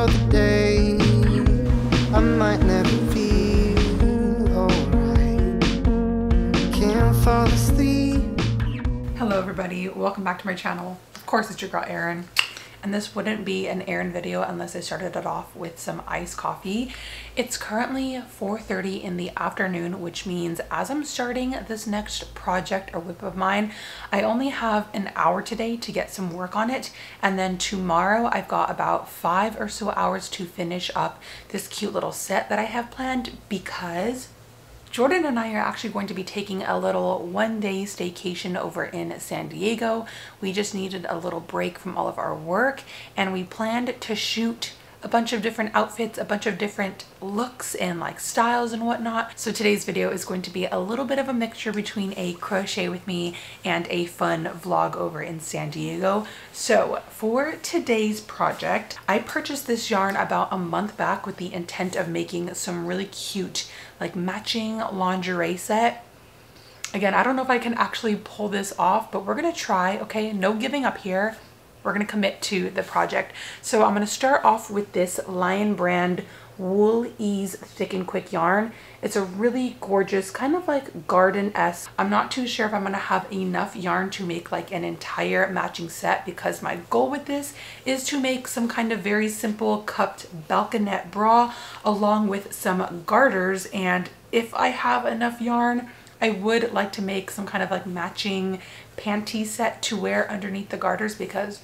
till the day I might never feel alright. Can't fall asleep. Hello everybody, welcome back to my channel. Of course it's your girl Erin, and this wouldn't be an Erin video unless I started it off with some iced coffee. It's currently 4:30 in the afternoon, which means as I'm starting this next project or whip of mine, I only have an hour today to get some work on it, and then tomorrow I've got about 5 or so hours to finish up this cute little set that I have planned, because Jordan and I are actually going to be taking a little one-day staycation over in San Diego. We just needed a little break from all of our work, and we planned to shoot a bunch of different outfits, a bunch of different looks and like styles and whatnot. So today's video is going to be a little bit of a mixture between a crochet with me and a fun vlog over in San Diego. So for today's project, I purchased this yarn about a month back with the intent of making some really cute like matching lingerie set. Again, I don't know if I can actually pull this off, but we're gonna try, okay? No giving up here. We're gonna commit to the project. So I'm gonna start off with this Lion brand Wool Ease Thick and Quick yarn. It's a really gorgeous, kind of like garden-esque. I'm not too sure if I'm gonna have enough yarn to make like an entire matching set, because my goal with this is to make some kind of very simple cupped balconette bra along with some garters. And if I have enough yarn, I would like to make some kind of like matching panty set to wear underneath the garters, because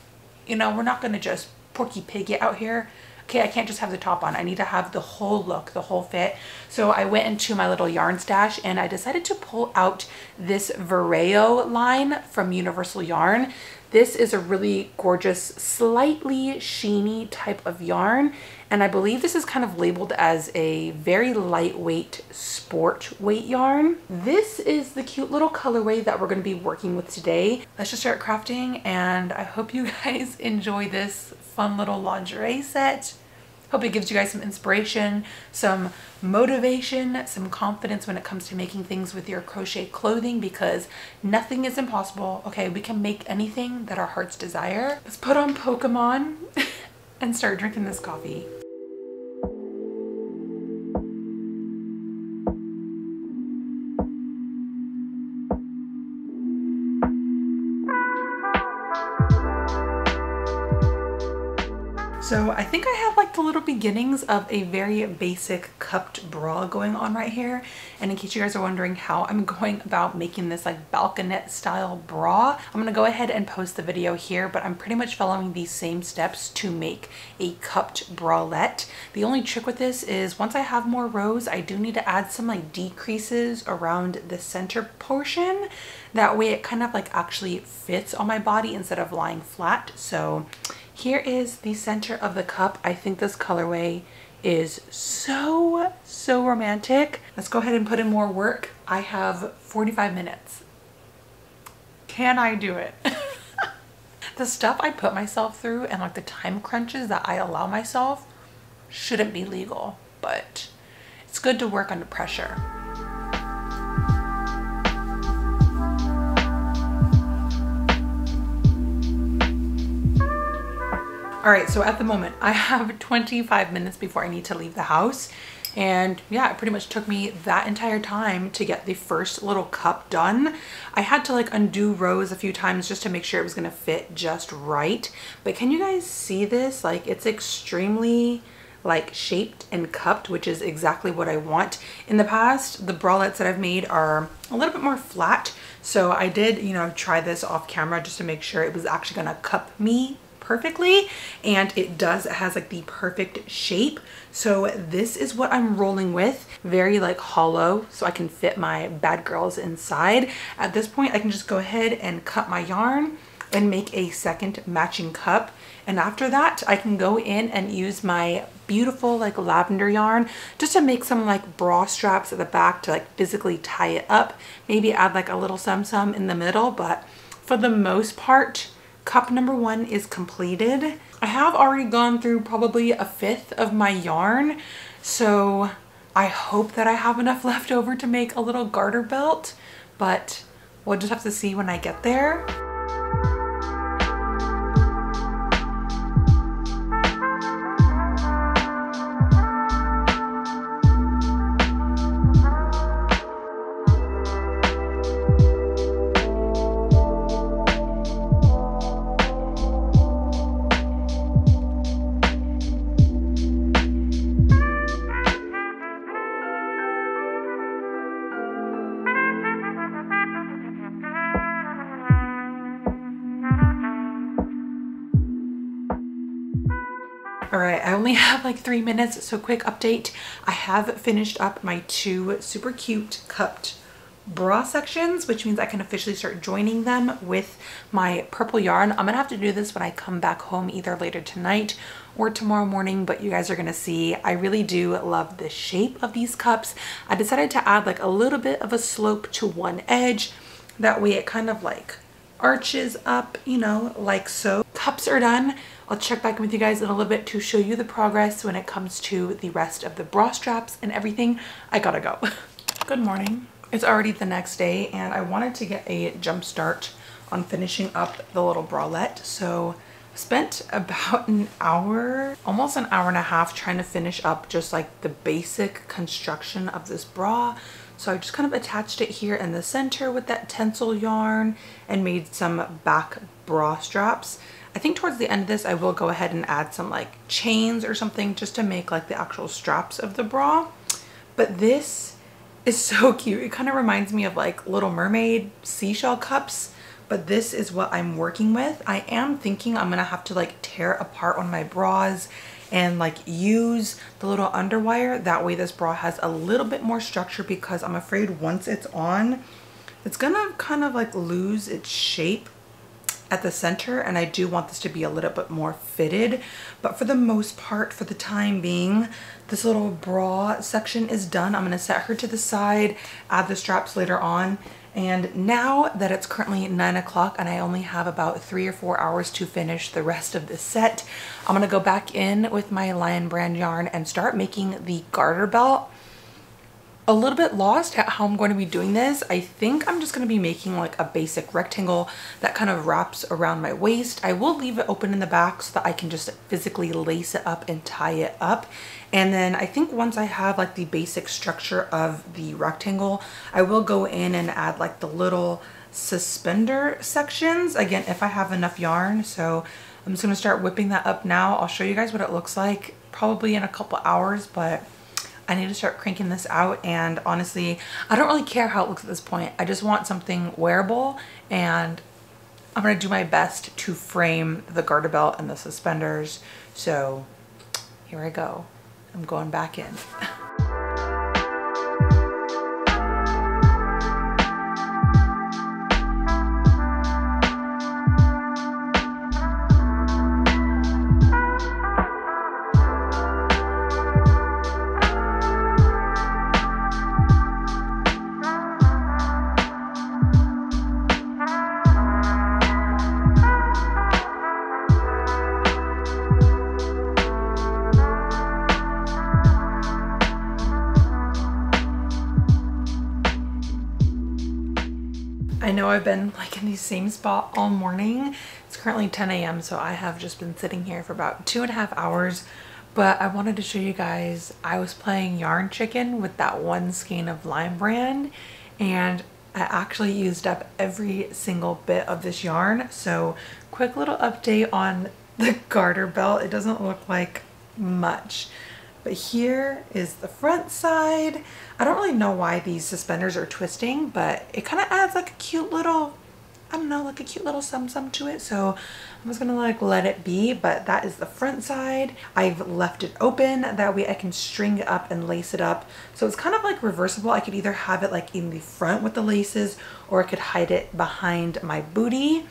you know, we're not gonna just porky pig it out here. Okay, I can't just have the top on. I need to have the whole look, the whole fit. So I went into my little yarn stash and I decided to pull out this Vireo line from Universal Yarn. This is a really gorgeous, slightly sheeny type of yarn. And I believe this is kind of labeled as a very lightweight sport weight yarn. This is the cute little colorway that we're going to be working with today. Let's just start crafting, and I hope you guys enjoy this fun little lingerie set. Hope it gives you guys some inspiration, some motivation, some confidence when it comes to making things with your crochet clothing, because nothing is impossible. Okay, we can make anything that our hearts desire. Let's put on Pokemon and start drinking this coffee. So I think I have like the little beginnings of a very basic cupped bra going on right here. And in case you guys are wondering how I'm going about making this like balconette style bra, I'm gonna go ahead and post the video here, but I'm pretty much following these same steps to make a cupped bralette. The only trick with this is once I have more rows, I do need to add some like decreases around the center portion. That way it kind of like actually fits on my body instead of lying flat. So here is the center of the cup. I think this colorway is so romantic. Let's go ahead and put in more work. I have 45 minutes. Can I do it? The stuff I put myself through and like the time crunches that I allow myself shouldn't be legal, but it's good to work under pressure. All right, so at the moment I have 25 minutes before I need to leave the house. And yeah, it pretty much took me that entire time to get the first little cup done. I had to like undo rows a few times just to make sure it was gonna fit just right. But can you guys see this? Like, it's extremely like shaped and cupped, which is exactly what I want. In the past, the bralettes that I've made are a little bit more flat. So I did, you know, try this off camera just to make sure it was actually gonna cup me perfectly, and it does. It has like the perfect shape. So this is what I'm rolling with. Very like hollow, so I can fit my bad girls inside. At this point I can just go ahead and cut my yarn and make a second matching cup, and after that I can go in and use my beautiful like lavender yarn just to make some like bra straps at the back to like physically tie it up, maybe add like a little some in the middle. But for the most part, cup number 1 is completed. I have already gone through probably 1/5 of my yarn, so I hope that I have enough left over to make a little garter belt, but we'll just have to see when I get there. I only have like 3 minutes, so quick update. I have finished up my 2 super cute cupped bra sections, which means I can officially start joining them with my purple yarn. I'm gonna have to do this when I come back home either later tonight or tomorrow morning, but you guys are gonna see. I really do love the shape of these cups. I decided to add like a little bit of a slope to one edge. That way it kind of like arches up, you know, like so. Cups are done. I'll check back in with you guys in a little bit to show you the progress when it comes to the rest of the bra straps and everything. I gotta go. Good morning. It's already the next day and I wanted to get a jump start on finishing up the little bralette. So I spent about an hour, almost an hour and a half trying to finish up just like the basic construction of this bra. So I just kind of attached it here in the center with that tencel yarn and made some back bra straps. I think towards the end of this, I will go ahead and add some like chains or something just to make like the actual straps of the bra. But this is so cute. It kind of reminds me of like Little Mermaid seashell cups, but this is what I'm working with. I am thinking I'm gonna have to like tear apart one of my bras and like use the little underwire. That way this bra has a little bit more structure, because I'm afraid once it's on, it's gonna kind of like lose its shape at the center, and I do want this to be a little bit more fitted. But for the most part, for the time being, this little bra section is done. I'm gonna set her to the side, add the straps later on. And now that it's currently 9 o'clock and I only have about 3 or 4 hours to finish the rest of this set, I'm gonna go back in with my Lion brand yarn and start making the garter belt. A little bit lost at how I'm going to be doing this. I think I'm just going to be making like a basic rectangle that kind of wraps around my waist. I will leave it open in the back so that I can just physically lace it up and tie it up. And then I think once I have like the basic structure of the rectangle, I will go in and add like the little suspender sections, again if I have enough yarn. So I'm just going to start whipping that up now. I'll show you guys what it looks like probably in a couple hours, but I need to start cranking this out. And honestly, I don't really care how it looks at this point. I just want something wearable, and I'm gonna do my best to frame the garter belt and the suspenders. So here I go. I'm going back in. I know I've been like in the same spot all morning. It's currently 10 a.m. so I have just been sitting here for about 2.5 hours, but I wanted to show you guys, I was playing yarn chicken with that one skein of Lion brand, and I actually used up every single bit of this yarn. So quick little update on the garter belt. It doesn't look like much, but here is the front side. I don't really know why these suspenders are twisting, but it kind of adds like a cute little, I don't know, like a cute little sum to it. So I'm just gonna like let it be, but that is the front side. I've left it open. That way I can string it up and lace it up. So it's kind of like reversible. I could either have it like in the front with the laces, or I could hide it behind my booty.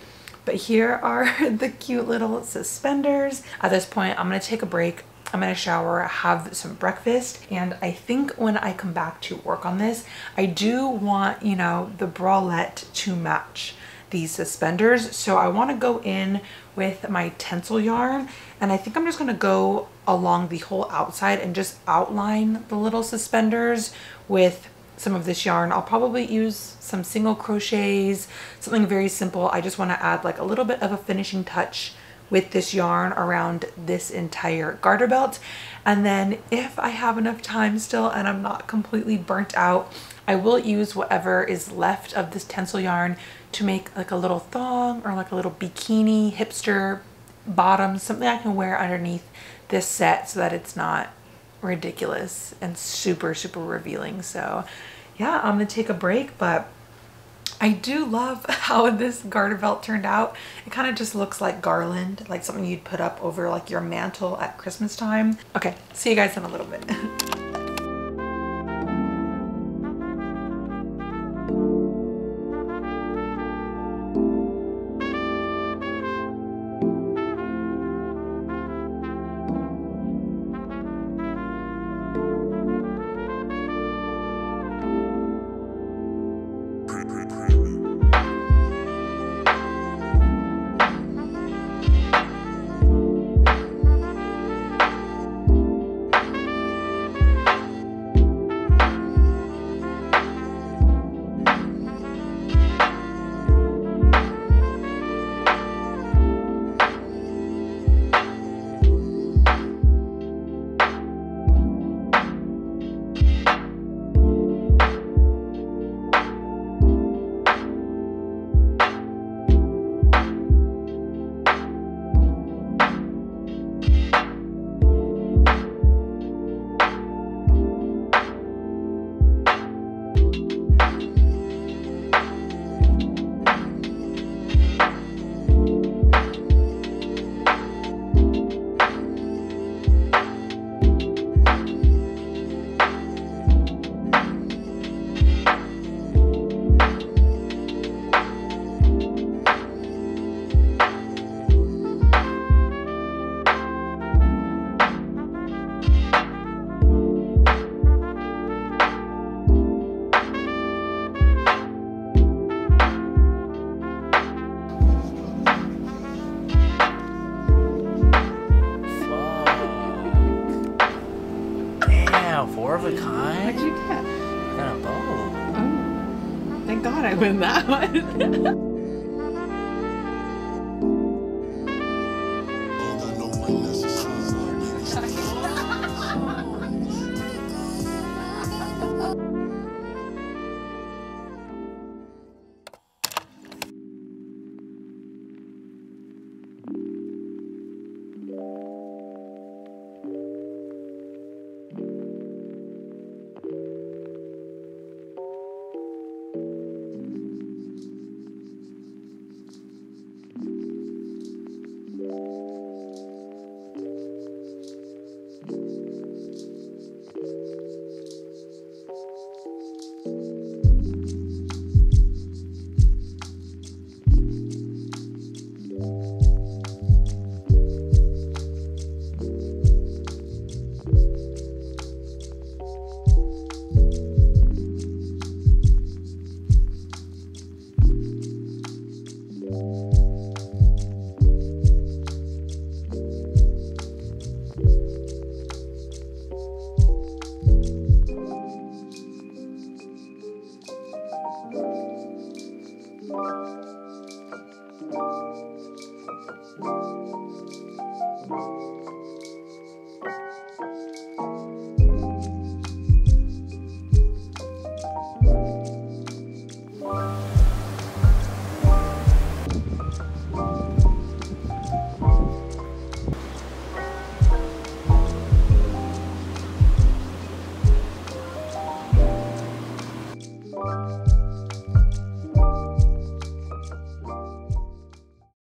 But here are the cute little suspenders. At this point, I'm gonna take a break. I'm gonna shower, have some breakfast, and I think when I come back to work on this, I do want, you know, the bralette to match these suspenders. So I want to go in with my tencel yarn, and I think I'm just gonna go along the whole outside and just outline the little suspenders with some of this yarn. I'll probably use some single crochets, something very simple. I just want to add like a little bit of a finishing touch with this yarn around this entire garter belt. And then if I have enough time still and I'm not completely burnt out, I will use whatever is left of this tencel yarn to make like a little thong or like a little bikini hipster bottom, something I can wear underneath this set so that it's not ridiculous and super revealing. So yeah, I'm gonna take a break, but I do love how this garter belt turned out. It kind of just looks like garland, like something you'd put up over like your mantle at Christmas time. Okay, see you guys in a little bit. Four of a kind? What'd you get? I got a bow. Oh, thank God I win that one.